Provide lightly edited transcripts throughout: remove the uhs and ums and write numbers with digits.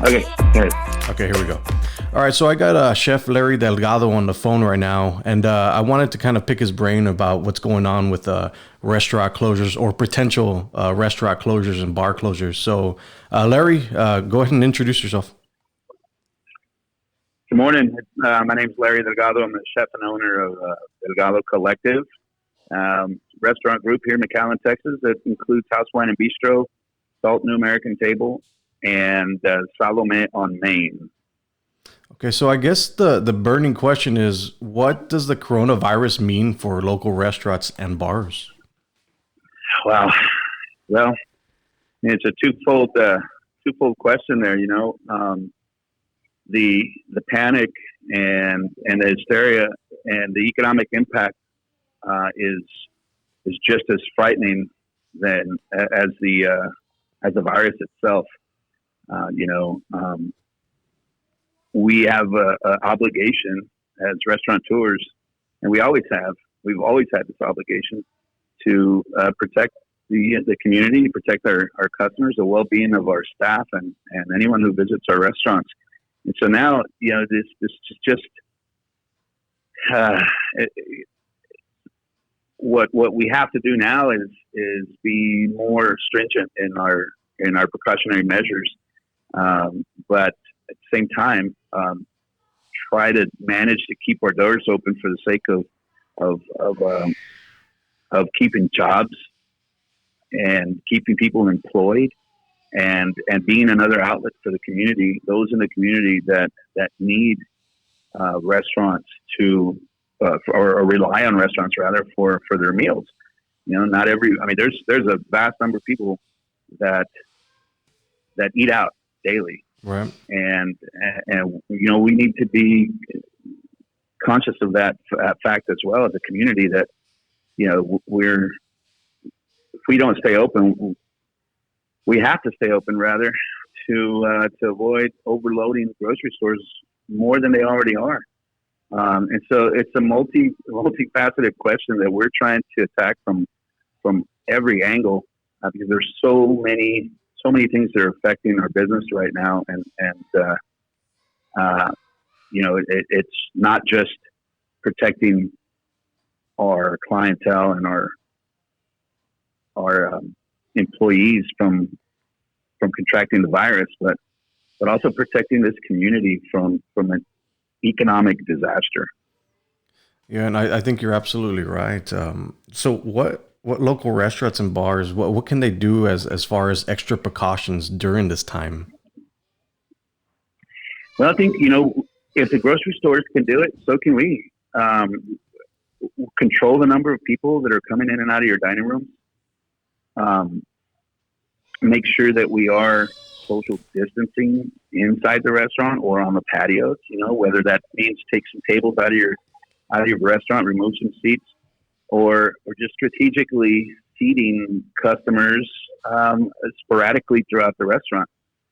Okay, good. Okay, here we go. All right, so I got Chef Larry Delgado on the phone right now, and I wanted to kind of pick his brain about what's going on with restaurant closures or potential restaurant closures and bar closures. So, Larry, go ahead and introduce yourself. Good morning. My name's Larry Delgado. I'm the chef and owner of Delgado Collective restaurant group here in McAllen, Texas. That includes House Wine and Bistro, Salt New American Table, and Salome on Main. Okay, so I guess the burning question is, what does the coronavirus mean for local restaurants and bars? Wow. Well, it's a twofold question there. The panic and the hysteria and the economic impact is just as frightening than as the virus itself. We have an obligation as restaurateurs, and we've always had this obligation to protect the community, protect our customers, the well-being of our staff, and anyone who visits our restaurants. And so now, this is just what we have to do now is be more stringent in our precautionary measures, but at the same time, try to manage to keep our doors open for the sake of keeping jobs and keeping people employed, and being another outlet for the community, those in the community that need restaurants to or rely on restaurants rather for their meals. There's a vast number of people that eat out daily. Right. And we need to be conscious of that fact as well as a community that, if we don't stay open, we have to stay open rather to avoid overloading grocery stores more than they already are. And so it's a multifaceted question that we're trying to attack from every angle, because there's so many things that are affecting our business right now, and it's not just protecting our clientele and our employees from contracting the virus, but also protecting this community from an economic disaster. Yeah, and I think you're absolutely right. So what local restaurants and bars, what can they do as far as extra precautions during this time? Well, I think, if the grocery stores can do it, so can we. Control the number of people that are coming in and out of your dining rooms. Make sure that we are social distancing inside the restaurant or on the patios, whether that means take some tables out of your restaurant, remove some seats, or just strategically seating customers sporadically throughout the restaurant.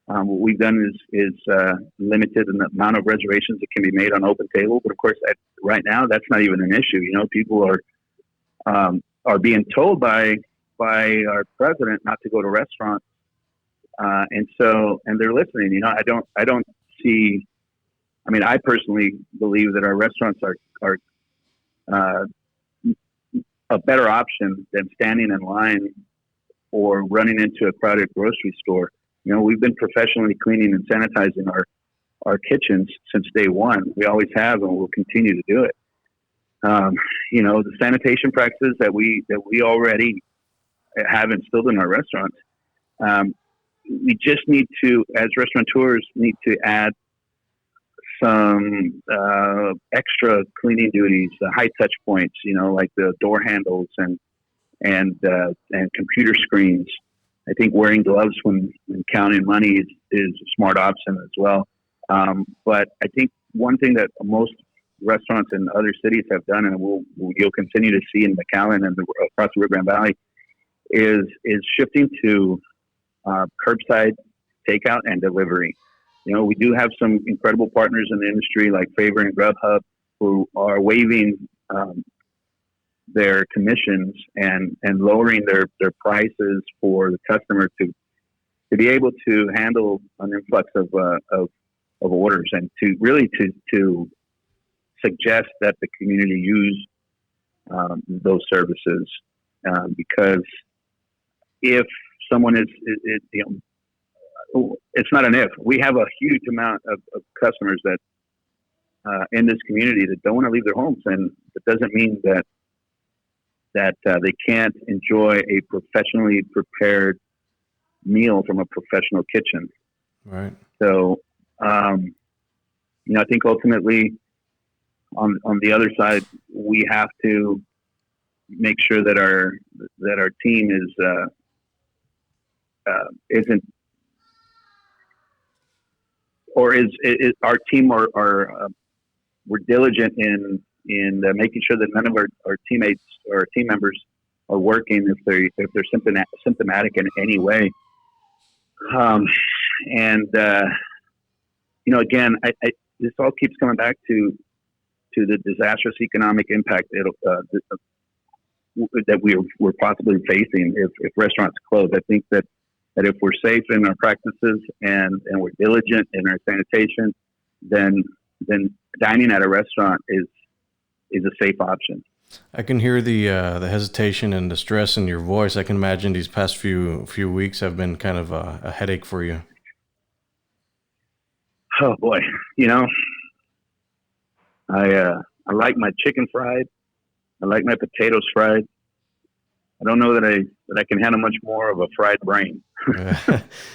What we've done is limited in the amount of reservations that can be made on open table, but of course, right now that's not even an issue. People are being told by our president not to go to restaurants, and they're listening. I don't see. I mean, I personally believe that our restaurants are a better option than standing in line or running into a crowded grocery store. We've been professionally cleaning and sanitizing our kitchens since day one. We always have, and we'll continue to do it. The sanitation practices that we already have instilled in our restaurants. We just need to, as restaurateurs, need to add some extra cleaning duties, high touch points, like the door handles and computer screens. I think wearing gloves when counting money is a smart option as well. But I think one thing that most restaurants in other cities have done, and you'll continue to see in McAllen and across the Rio Grande Valley, is shifting to curbside takeout and delivery. We do have some incredible partners in the industry like Favor and Grubhub who are waiving their commissions and lowering their prices for the customer to to be able to handle an influx of orders, and to really to suggest that the community use those services, because if someone is it's not an if. We have a huge amount of customers that in this community that don't want to leave their homes, and it doesn't mean that they can't enjoy a professionally prepared meal from a professional kitchen. Right. So, I think ultimately on the other side, we have to make sure that our team isn't, or is our team we're diligent in making sure that none of our teammates or team members are working if they're symptomatic in any way. Again, this all keeps coming back to the disastrous economic impact that we're possibly facing if restaurants close. I think that if we're safe in our practices and we're diligent in our sanitation, then dining at a restaurant is a safe option. I can hear the hesitation and the stress in your voice. I can imagine these past few weeks have been kind of a headache for you. Oh boy, I like my chicken fried. I like my potatoes fried. I don't know that I can handle much more of a fried brain.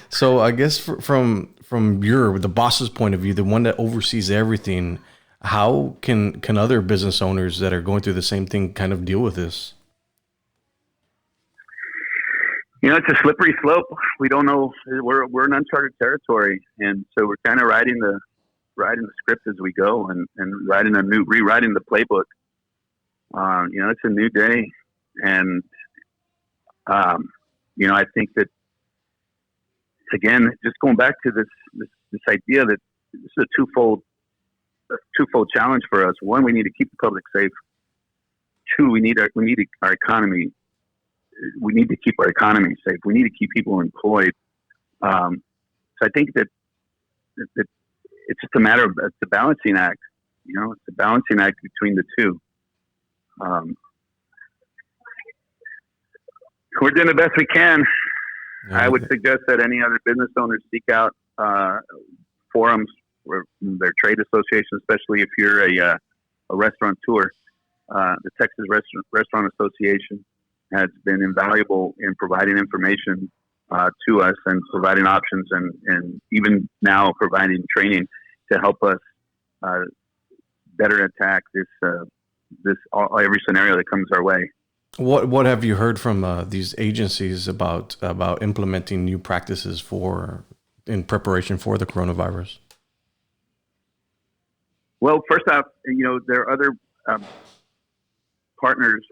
So I guess from the boss's point of view, the one that oversees everything, how can other business owners that are going through the same thing kind of deal with this? It's a slippery slope. We don't know. We're in uncharted territory, and so we're kind of writing the script as we go, and rewriting the playbook. It's a new day, and I think that, again, just going back to this idea that this is a twofold challenge for us. One, we need to keep the public safe. Two, we need our economy. We need to keep our economy safe. We need to keep people employed. So I think that it's just a matter of, it's a balancing act. It's a balancing act between the two. We're doing the best we can. I would suggest that any other business owners seek out forums where their trade association, especially if you're a restaurateur. The Texas Restaurant Association has been invaluable in providing information to us and providing options, and even now providing training to help us better attack every scenario that comes our way. What have you heard from these agencies about implementing new practices in preparation for the coronavirus? Well, first off, there are other partners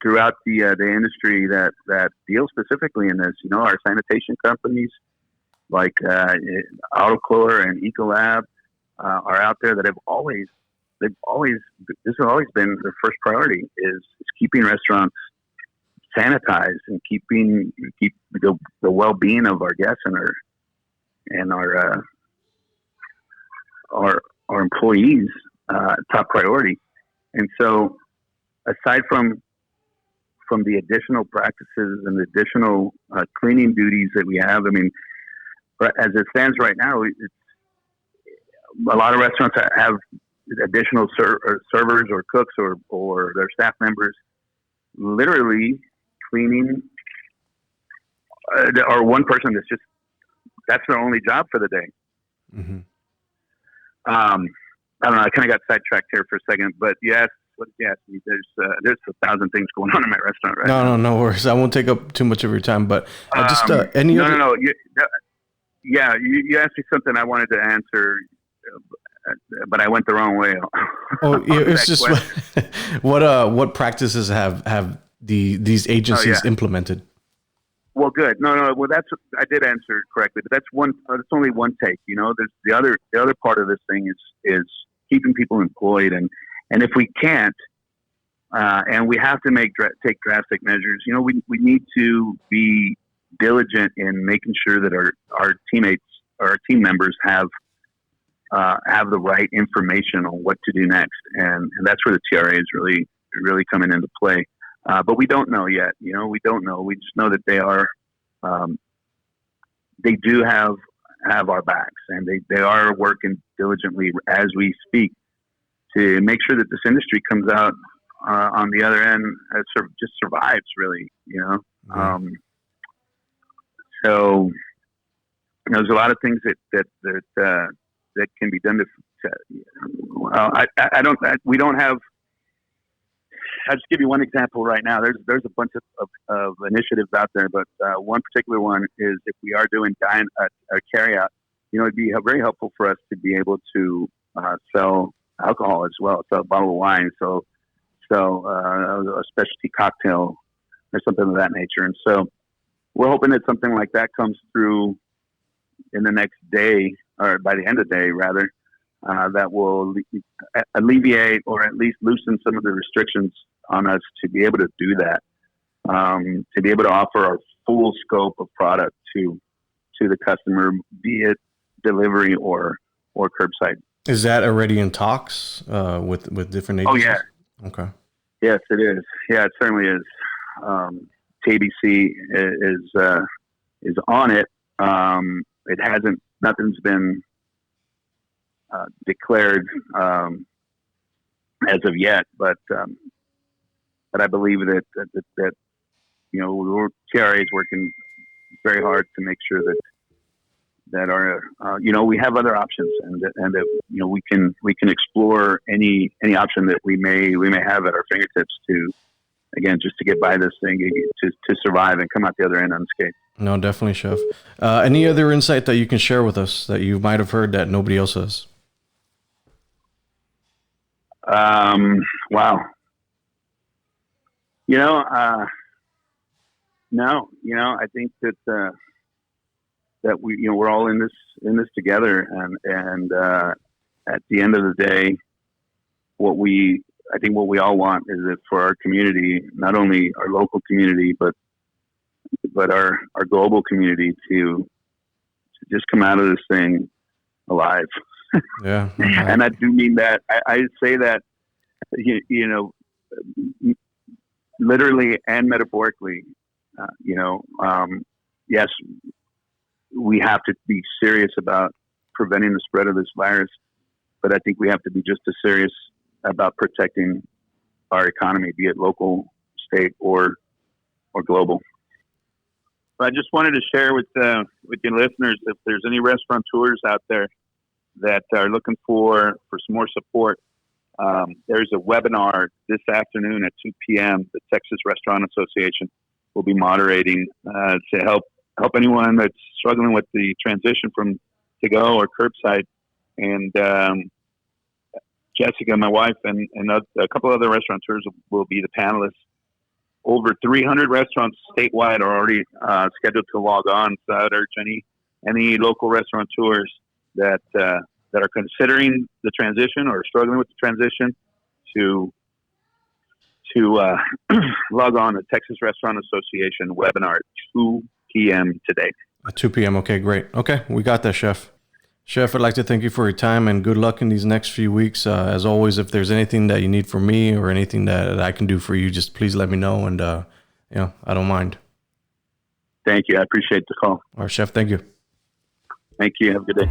throughout the industry that deal specifically in this. Our sanitation companies like Autoclor and Ecolab are out there that have always this has always been their first priority is keeping restaurants sanitized and keep the well-being of our guests and our employees top priority. And so, aside from the additional practices and the additional cleaning duties that we have, as it stands right now, a lot of restaurants have additional servers or cooks or their staff members literally cleaning, or one person that's their only job for the day. Mm-hmm. I don't know. I kind of got sidetracked here for a second, but yes, what did you ask me? There's 1,000 things going on in my restaurant right now. No worries. I won't take up too much of your time, but just any. You asked me something I wanted to answer, but I went the wrong way. It's just what practices have these agencies implemented? Well, good. No. Well, I did answer correctly, but that's one. That's only one take. There's the other part of this thing is keeping people employed, and if we can't, and we have to take drastic measures. We need to be diligent in making sure that our teammates or our team members have the right information on what to do next, and that's where the TRA is really coming into play. But we don't know yet. We don't know. We just know that they do have our backs, and they are working diligently as we speak to make sure that this industry comes out on the other end as just survives, really. Mm-hmm. So there's a lot of things that can be done we don't have. I'll just give you one example right now. There's a bunch of initiatives out there, but one particular one is if we are doing carry out, it'd be very helpful for us to be able to sell alcohol as well, sell a bottle of wine, so a specialty cocktail or something of that nature. And so we're hoping that something like that comes through in the next day, or by the end of the day, rather, that will alleviate or at least loosen some of the restrictions on us to be able to do that, to be able to offer our full scope of product to the customer, be it delivery or curbside. Is that already in talks with different agencies? Oh yeah. Okay. Yes, it is. Yeah, it certainly is. KBC is on it. It hasn't. Nothing's been declared as of yet, but I believe that TRA is working very hard to make sure that our we have other options, and that we can explore any option that we may have at our fingertips to, again, just to get by this thing, to survive and come out the other end unscathed. No, definitely, Chef. Any other insight that you can share with us that you might have heard that nobody else has? Wow. No, I think that we're all in this together, and at the end of the day, what we all want is that for our community, not only our local community, but our global community to just come out of this thing alive. Yeah. And I do mean that. I say that, literally and metaphorically. Yes, we have to be serious about preventing the spread of this virus, but I think we have to be just as serious about protecting our economy, be it local, state, or global. I just wanted to share with your listeners, if there's any restaurateurs out there that are looking for some more support, there's a webinar this afternoon at 2 p.m. The Texas Restaurant Association will be moderating to help anyone that's struggling with the transition from to-go or curbside. And Jessica, my wife, and a couple other restaurateurs will be the panelists. Over 300 restaurants statewide are already scheduled to log on. So I'd urge any local restaurateurs that are considering the transition or struggling with the transition to log on to Texas Restaurant Association webinar at 2 p.m. today. At 2 p.m. Okay, great. Okay, we got that, Chef. Chef, I'd like to thank you for your time and good luck in these next few weeks. As always, if there's anything that you need from me or anything that I can do for you, just please let me know. And, I don't mind. Thank you. I appreciate the call. All right, Chef. Thank you. Thank you. Have a good day.